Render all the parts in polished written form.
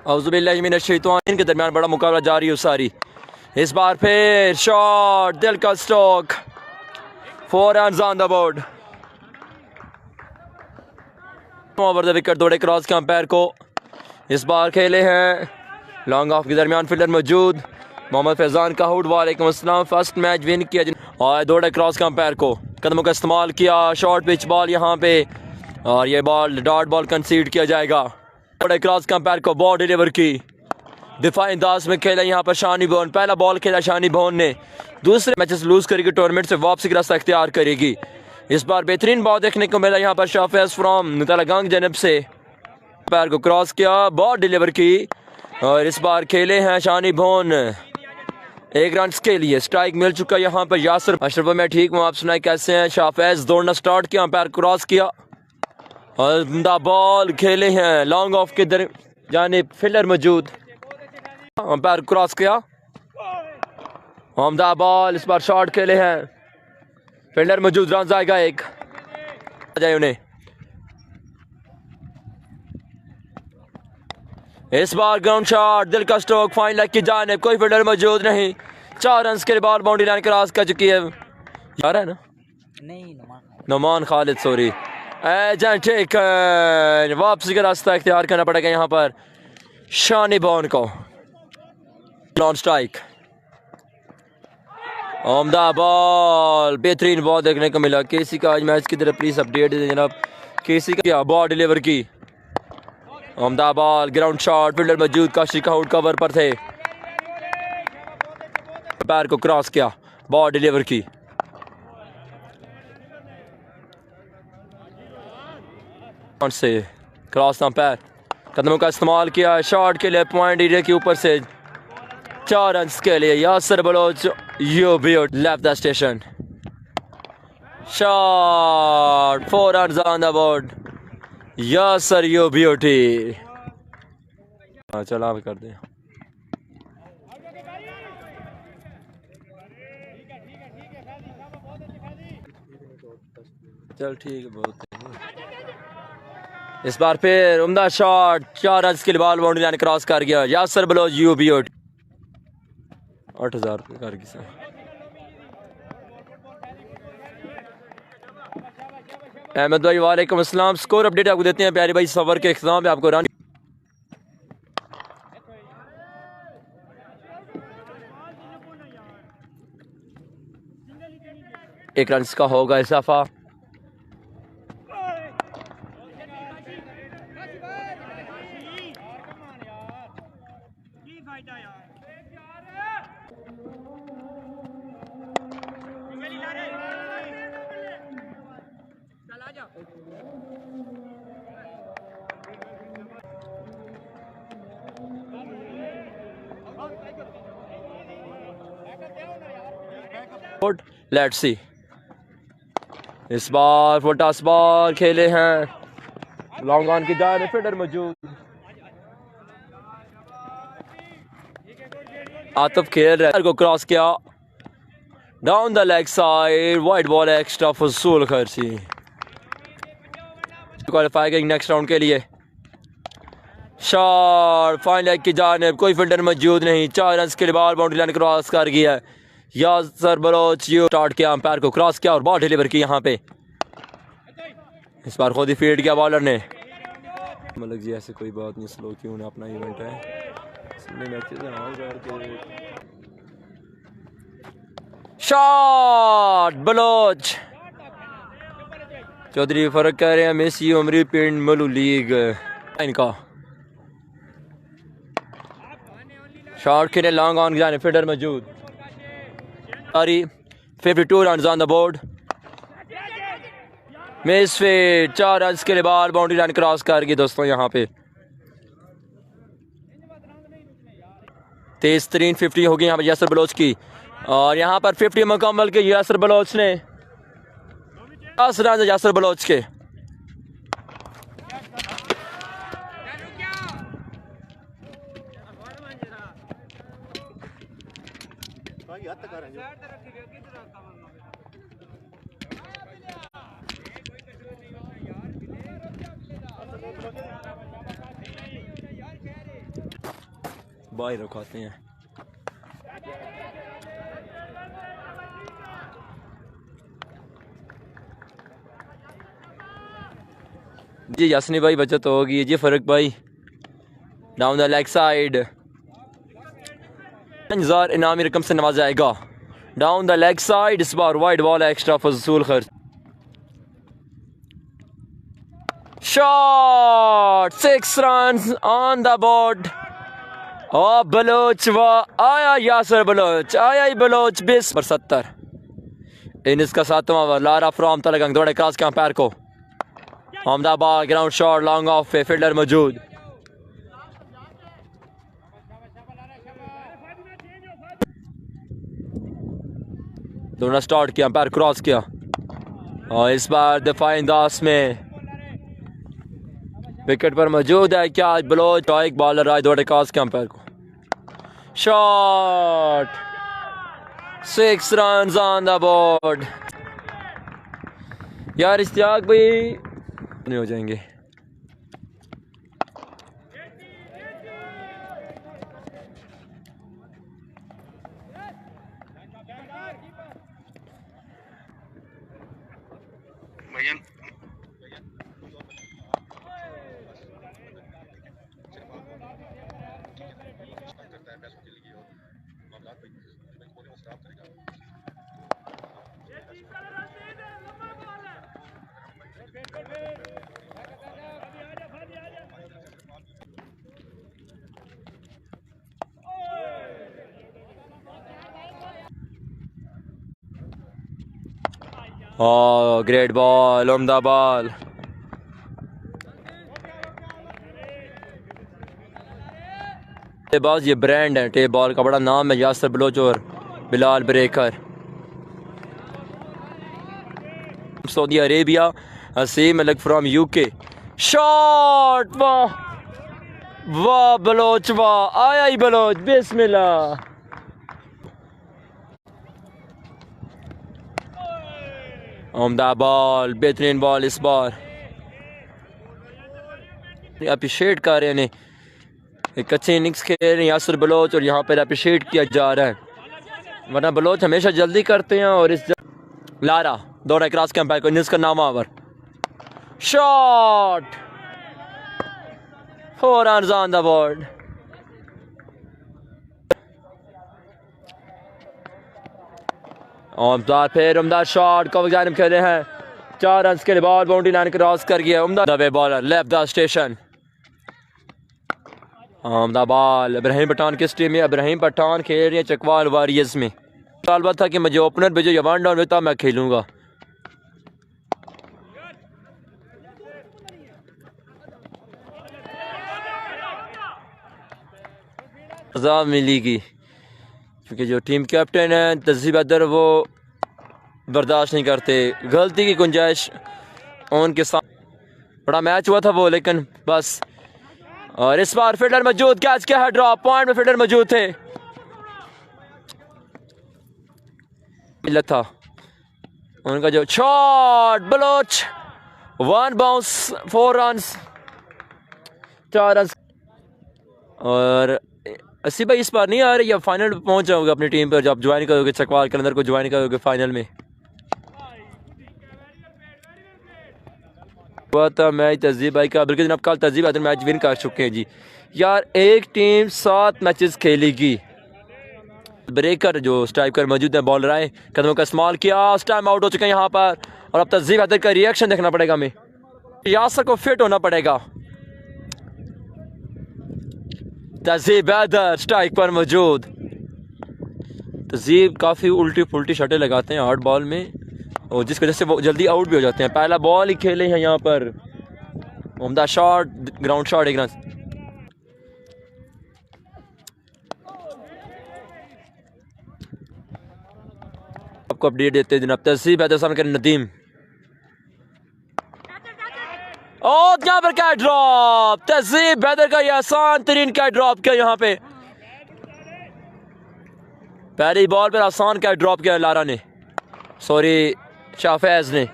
औज़ु बिल्लाहि मिनश शैतान के दरमियान बड़ा मुकाबला जारी है सारी। इस बार फिर शॉट, दिल का stroke, 4 runs on the board. Over the wicket, दौड़े क्रॉस के अंपायर को। इस बार खेले हैं लॉन्ग ऑफ के दरमियान फील्डर मौजूद मोहम्मद फैजान कहूट। वालेकुम अस्सलाम। फर्स्ट मैच विन किया और दौड़े क्रॉस के अंपायर को, कदमों का इस्तेमाल किया, शॉर्ट पिच बॉल यहाँ पे, और ये बॉल डॉट बॉल कंसीड किया जाएगा। दौड़े क्रॉस के अंपायर को, बॉल डिलीवर की, दिफाई अंदाज में खेला यहाँ पर शानी भवन। पहला बॉल खेला शानी भवन ने, दूसरे मैचेस लूज करेगी, टूर्नामेंट से वापसी का रास्ता इख्तियार करेगी। इस बार बेहतरीन बॉल देखने को मिला यहाँ पर शाफेज फ्रॉम नतलगांग जनब से। पैर को क्रॉस किया, बॉल डिलीवर की, और इस बार खेले हैं शानी भवन 1 रन के लिए। स्ट्राइक मिल चुका यहाँ पर यासर। अशरफ मैं ठीक हूँ, आप सुनाए कैसे हैं? शाफेज दौड़ना स्टार्ट किया, पैर क्रॉस किया, और बॉल खेले हैं लॉन्ग ऑफ के दर जाने फील्डर मौजूद, पैर क्रॉस किया, हमदा बॉल। इस बार शॉट खेले हैं, फील्डर मौजूद, रन आएगा 1 जाए उन्हें। इस बार ग्राउंड शॉट, दिल का स्ट्रोक, फाइन लेग की जानिब, कोई फील्डर मौजूद नहीं। 4 रन के बॉल बाउंड्री लाइन क्रॉस कर चुकी है। यार है ना, नहीं नुमान खालिद, सॉरी एजेंट। ठीक, वापसी का रास्ता इख्तियार करना पड़ेगा यहाँ पर शानी भवन को। नॉन स्ट्राइक, उम्दा बॉल, बेहतरीन बॉल देखने को मिला। केसी का आज मैच की तरफ प्लीज अपडेट दे जनाब। केसी का बॉल डिलीवर की, उम्दा बॉल, ग्राउंड शॉट, फील्डर मौजूद, काशी कहूट कवर पर थे, पैर को क्रॉस किया, बॉल डिलीवर की, से क्रॉस पैर, कदमों का इस्तेमाल किया, शॉट के लिए पॉइंट एरिया के ऊपर से 4 रन के लिए। Yasir Baloch you beaut left the station, shot, 4 run on the board. Yasir you beauty. चलो आप कर दें। चल ठीक है, बहुत है। इस बार फिर उम्दा शॉट, 4 रन के लिए बॉल बाउंड्री लाइन क्रॉस कर गया। यासर बलोच यू ब्यूट 8000 रुपये कर गया। अहमद भाई वालेकुम अस्सलाम। स्कोर अपडेट आपको देते हैं प्यारे भाई। सफर के इख्तिताम पे आपको रन 1 रन का होगा इजाफा। लेट्स सी, इस बार फुटास बॉल खेले हैं लॉन्ग ऑन की जाने, फील्डर मौजूद, आतिफ खेल रहा है, को क्रॉस किया, down the leg side, wide ball, extra फजूल खर्ची। क्वालिफाई करेंगे नेक्स्ट राउंड के लिए। शॉट, फाइन लेग की जानिब, कोई फील्डर मौजूद नहीं। 4 रन के लिए बॉल बाउंड्री लाइन क्रॉस कर गया है। यासर बलोच यू स्टार्ट किया, अंपायर को क्रॉस किया और बॉल डिलीवर की यहाँ पे। इस बार खुद ही फील्ड किया बॉलर ने। मतलब जी ऐसे कोई बात नहीं, स्लो क्यों ना, अपना इवेंट है। शॉट, बलोच, चौधरी फर्क कह रहे हैं मेसी उमरी पिंड मलू लीग इनका। शॉट खेले लॉन्ग ऑन जाने, फील्डर मौजूद, 52 run on the board. Miss fit, 4 run के लिए बॉल बाउंड्री लाइन क्रॉस कर गई दोस्तों यहाँ पे। तेज तरीन 50 होगी यहाँ पर यासर बलोच की, और यहाँ पर 50 मुकम्मल के यासर बलोच ने। 10 रन यासर बलोच के। बाहर रखाते हैं। जी यासनी भाई बचत होगी जी। फर्क भाई डाउन द लेग साइड 5000 इनामी रकम से नवाजा जाएगा। डाउन द लेग साइड इस बार वाइड बॉल एक्स्ट्रा फजूल खर्च। Shot 6 runs on the board. और बलोच व आया यासर बलोच, आया ही बलोच 20 पर 70। इनिस का 7वां ओवर। लारा फ्रॉम तलगंग दौड़े क्रॉस के अंपायर को। Ahmedabad ground shot long off पे फील्डर मौजूद। दोनों स्टार्ट किया, अंपायर क्रॉस किया और इस बार दफाई अंदाज में विकेट पर मौजूद है क्या बलोच। एक बॉलर आज दौड़े क्रॉस के अंपायर को। Shot 6 runs on the board. यार इश्तियाक भाई नहीं हो जाएंगे। Oh, great ball, उम्दा बॉल। बाज ये ब्रांड है, टेप बॉल का बड़ा नाम है। यासर बलोच और Bilal breaker. Saudi Arabia. Hasim Malik from UK. Shot वाह वाह बलोच वाह, आया ही बलोच बिस्मिल्लाह। उम्दा बॉल, बेहतरीन बॉल इस बार। अप्रिशिएट कर रहे हैं, एक अच्छी इनिंग्स खेल रहे हैं यासर बलोच और यहाँ पर अप्रिशिएट किया जा रहा है, वरना बलोच हमेशा जल्दी करते हैं। और इस लारा दौड़ा क्रॉस के अंपायर को। इनिंग्स का नामा over. Shot 4 runs on the board. उम्दा फिर उम्दा शॉट को जानिब खेले हैं। 4 रन्स के लिए बॉल बाउंड्री लाइन क्रॉस कर गया। उम्दा दबे बॉलर लेफ्ट द स्टेशन। उम्दा बॉल। इब्राहिम पठान किस टीम में? इब्राहिम पठान खेल रही है चकवाल वॉरियर्स में। सवाल था कि मुझे ओपनर भेजो या वन डाउन में, तब मैं खेलूंगा। सजा मिलेगी क्योंकि जो टीम कैप्टन है तहजीब हैदर वो बर्दाश्त नहीं करते गलती की गुंजाइश उनके साथ। बड़ा मैच हुआ था वो, लेकिन बस। और इस बार फील्डर मौजूद, कैच क्या है ड्रॉप पॉइंट में फील्डर मौजूद थे। था उनका जो shot Baloch 1 bounce 4 runs 4 runs. और अस्सी भाई इस बार नहीं आ रही, या फाइनल पहुंच जाओगे अपनी टीम पर जब ज्वाइन करोगे चकवाल के अंदर को ज्वाइन करोगे फाइनल में। हुआ था मैच तहजीब भाई का, बल्कि जनाब कल तहजीब हैदर मैच विन कर चुके हैं जी। यार एक टीम 7 मैचेस खेलेगी। ब्रेकर जो स्ट्राइकर मौजूद है, बॉलर आए, कदमों का इस्तेमाल किया, उस टाइम आउट हो चुके हैं यहाँ पर। और अब तहजीब हैदर का रिएक्शन देखना पड़ेगा हमें। यासर को फिट होना पड़ेगा। तहजीब हैदर स्ट्राइक पर मौजूद। तहजीब काफ़ी उल्टी पुल्टी शॉटें लगाते हैं हार्ड बॉल में, और जिस वजह से वो जल्दी आउट भी हो जाते हैं। पहला बॉल ही खेले हैं यहाँ पर। उम्दा शॉट ग्राउंड शॉट 1 रन। आपको अपडेट देते हैं जनाब। तहजीब हैदर सामने नदीम। और यहाँ पर क्या ड्रॉप, तहजीब हैदर का ये आसान तरीन क्या ड्रॉप किया यहाँ पे। पहली बॉल पर आसान क्या ड्रॉप किया लारा ने, सॉरी शाफैज ने।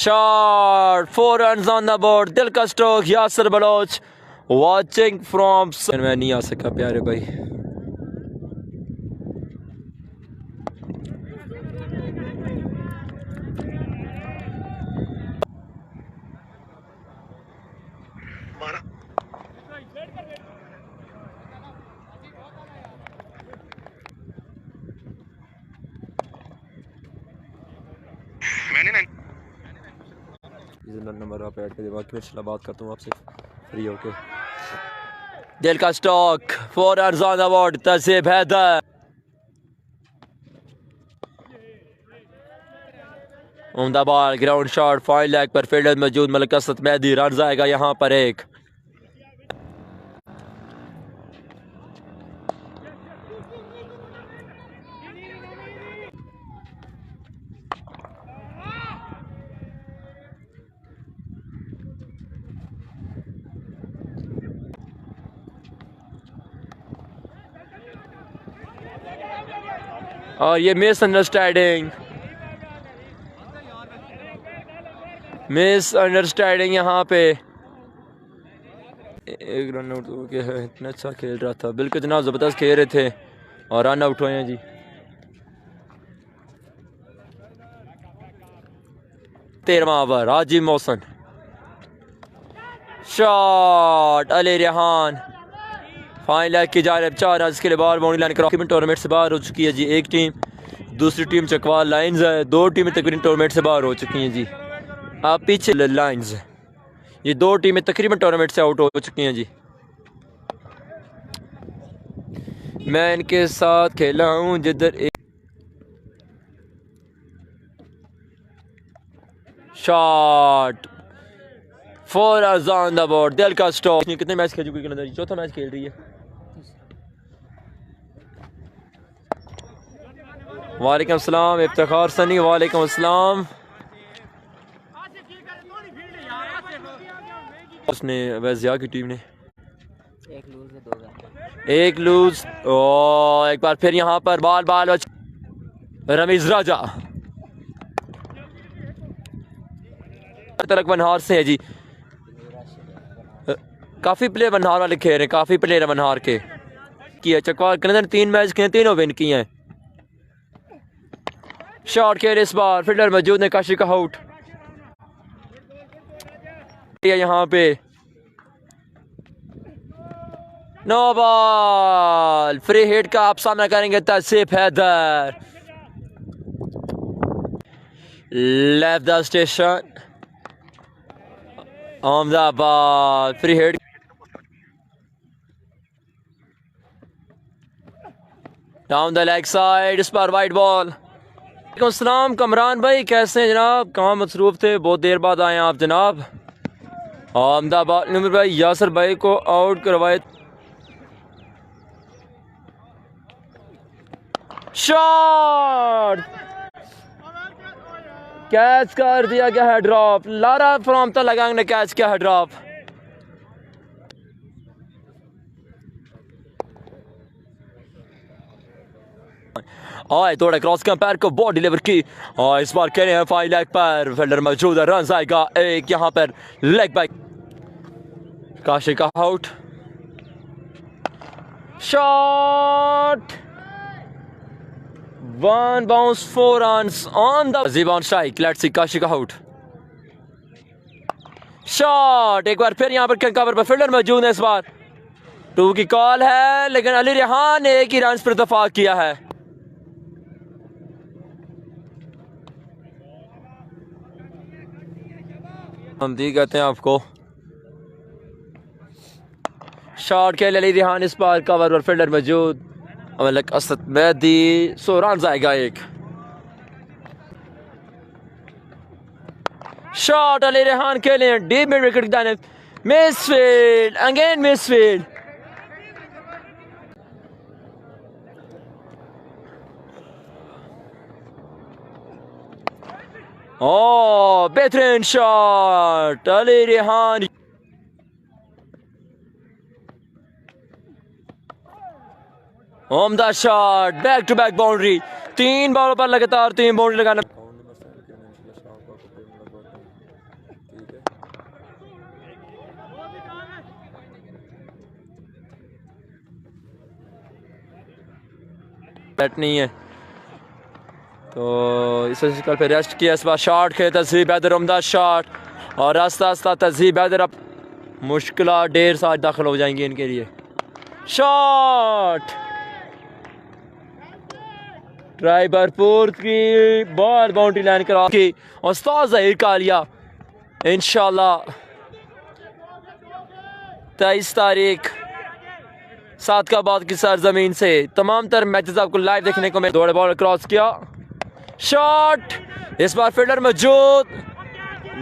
Shot, 4 runs on the board. दिल का stroke Yasir Baloch watching from मैं नहीं आ सका प्यारे भाई. नंबर आप ऐड कर दे, बाकी मैं बात करता हूँ आपसे फ्री होके. दिल का stock 4 runs on the board. तहज़ीब हैदर उम्दा ball ground shot fine leg पर फील्डर मौजूद मलकसत महदी. रन आएगा यहाँ पर एक. और ये मिसअंडरस्टैंडिंग यहाँ पे. एक रन आउट हो गया है. इतना अच्छा खेल रहा था, बिल्कुल जनाब ज़बरदस्त खेल रहे थे और रन आउट हुए हैं जी. 13वां over Haji Mohsin. Shot Ali Rehan fine leg की जानिब 4 रन के लिए बाहर. बाउंड्री लाइन क्रॉस टूर्नामेंट से बाहर हो चुकी है जी एक टीम. दूसरी टीम चकवाल लाइन्स है. 2 टीमें तकरीबन टूर्नामेंट से बाहर हो चुकी हैं जी. आप पीछे लाइन्स, ये 2 टीमें तकरीबन टूर्नामेंट से आउट हो चुकी हैं जी. मैं इनके साथ खेला हूँ जिधर एक shot 4 runs on the board. दिल का स्टॉक. कितने मैच खेल चुकी है अंदर? चौथा मैच खेल रही है. वालेकुम सलाम इफ्तिखार सनी. वालेकुम अस्सलाम. उसने वैज़िया की टीम ने एक लूज. ओ एक बार फिर यहाँ पर बाल रमीज राजा तरक वनहार से है जी. काफ़ी प्लेयर वनहार वाले खेल रहे हैं, काफ़ी प्लेयर वनहार के किया. चकवाल के अंदर 3 मैच खेले, तीनों विन किए हैं. शॉट खेल इस बार फील्डर मौजूद ने. काशी कहूट यहाँ पे नो बॉल. फ्री हिट का आप सामना करेंगे Tehzeeb Haider. Left the station on the ball. Free hit down the leg side. इस पर वाइड बॉल. वालेकुम अस्सलाम कमरान भाई, कैसे हैं जनाब? कहाँ मसरूफ थे? बहुत देर बाद आए आप जनाब. अहमदाबाद नंबर भाई यासर भाई को आउट करवाए. शॉट कैच कर दिया गया है. ड्रॉप लारा फ्रॉम तलगांग ने कैच किया है. ड्रॉप आए थोड़ा क्रॉस के पैर को बॉल डिलीवर की और इस बार कह रहे हैं फाइन लेग पर फील्डर मौजूद है. रन आएगा एक यहाँ पर लेग बैक. काशी का out. Shot 1 bounce 4 runs on the तहज़ीब on strike. Let's see Kashi का आउट. शॉट एक बार फिर यहाँ पर कवर पर फील्डर मौजूद है. इस बार 2 की कॉल है लेकिन अली रेहान ने एक ही रन पर इत्तेफाक किया है. हम दी कहते हैं आपको. शॉट खेल अली रेहान. इस बार कवर पर फील्डर मौजूद असद महदी. 100 रन आएगा एक. शॉट अली रेहान खेले डीप मिड विकेट की जानिब. Misfield again misfield. ओ बेहतरीन शॉट अली रेहान. उम्दा shot back to back boundary. 3 बॉलों पर लगातार 3 बाउंड्री लगाना. सेट नहीं है तो इस कल पे रेस्ट किया। इस बार शॉट खेले तहजीब हैदर, उम्दा शॉट और आस्ता आस्ता तहजीब हैदर अब मुश्किल ढेर साथ दाखिल हो जाएंगी इनके लिए। शॉट ट्राई भरपूर की बॉल बाउंड्री लाइन करा की उस्ताद ज़हीर का लिया। इंशाल्लाह 23 तारीख 7 का बाद की सरजमीन से तमाम तर मैचेस आपको लाइव देखने को मिले। दौड़े बॉल क्रॉस किया, शॉट इस बार फील्डर मौजूद,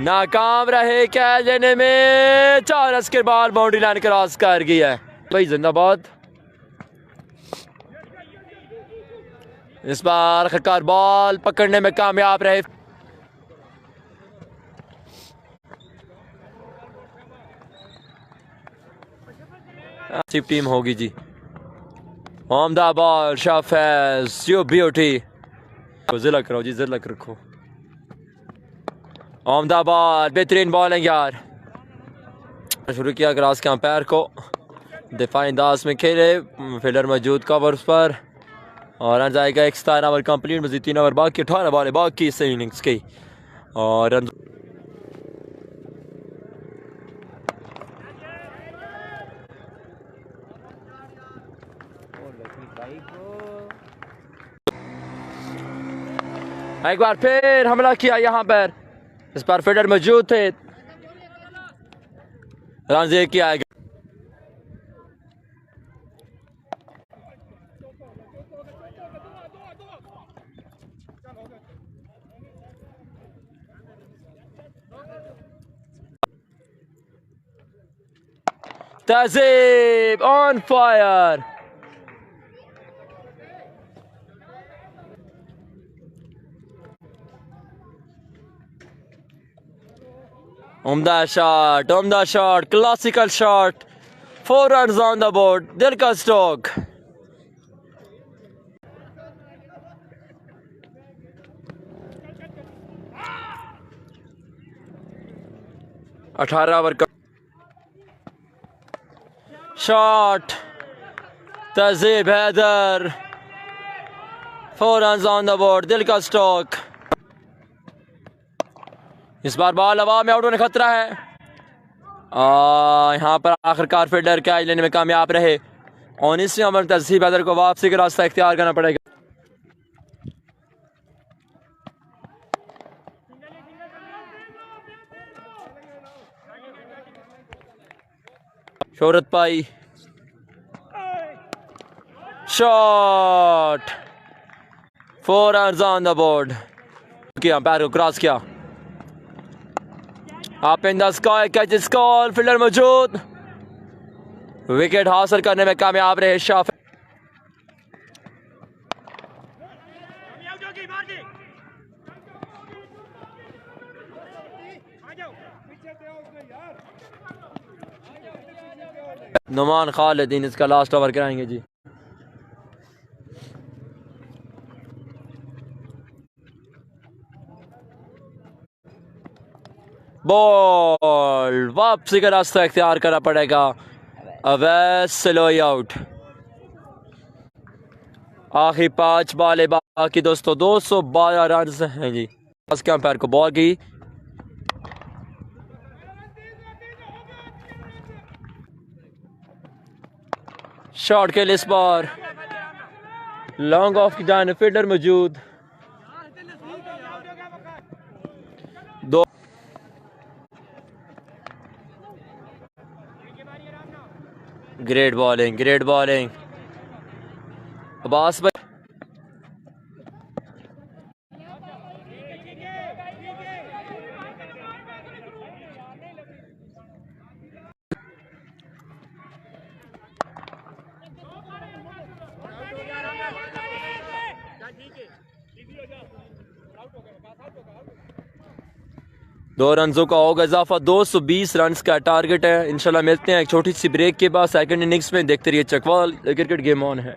नाकाम रहे कैच लेने में। 4 रन के बाद बाउंड्री लाइन क्रॉस कर गई है भाई जिंदाबाद। इस बार खकार बॉल पकड़ने में कामयाब रहे। अच्छी टीम होगी जी। उम्दा बॉल शाफेज, यू ब्यूटी, जिलक करो जी, जिलक रखो। उम्दा बॉल, बेहतरीन बॉलिंग यार। शुरू किया क्रॉस के अंपायर को, दिफाई अंदाज में खेले, फील्डर मौजूद कवर्स पर और रन जाएगा। 17 ओवर कंप्लीट, मजीद 3 ओवर बाकी, 18 बॉलें बाकी इस इनिंग्स की और रन। एक बार फिर हमला किया यहाँ पर, इस बार फील्डर मौजूद थे, रन किया है। तहजीब ऑन फायर, उम्दा shot, classical shot, 4 runs on the board, दिल का स्ट्रोक। अठारह ओवर का shot, Tehzeeb Haider, 4 runs on the board, दिल का स्ट्रोक। इस बार बॉल हवा में आउट होने खतरा है। यहाँ पर आखिरकार फील्डर कैच लेने में कामयाब रहे। 19वें ओवर तहजीब हैदर को वापसी का रास्ता इख्तियार करना पड़ेगा। शोहरत पाई, shot, 4 runs on the board किया, अंपायर को क्रॉस किया। Up in the sky, catch is call, fielder मौजूद, विकेट हासिल करने में कामयाब रहे शाफ। नुमान खालिदीन इसका लास्ट ओवर कराएंगे जी। बॉल वापसी का रास्ता इख्तियार करना पड़ेगा। Owais slow out. आखिरी 5 बॉलें बाकी दोस्तों, 212 रन हैं जी। उसके अंपायर को बॉल की, शॉट के लिए इस बार लॉन्ग ऑफ की जान, फील्डर मौजूद, 2 ग्रेट बॉलिंग अब्बास भाई। दो रनों का होगा इजाफा, 220 रन का टारगेट है। इंशाल्लाह मिलते हैं एक छोटी सी ब्रेक के बाद सेकंड इनिंग्स में। देखते रहिए चकवाल, क्रिकेट गेम ऑन है।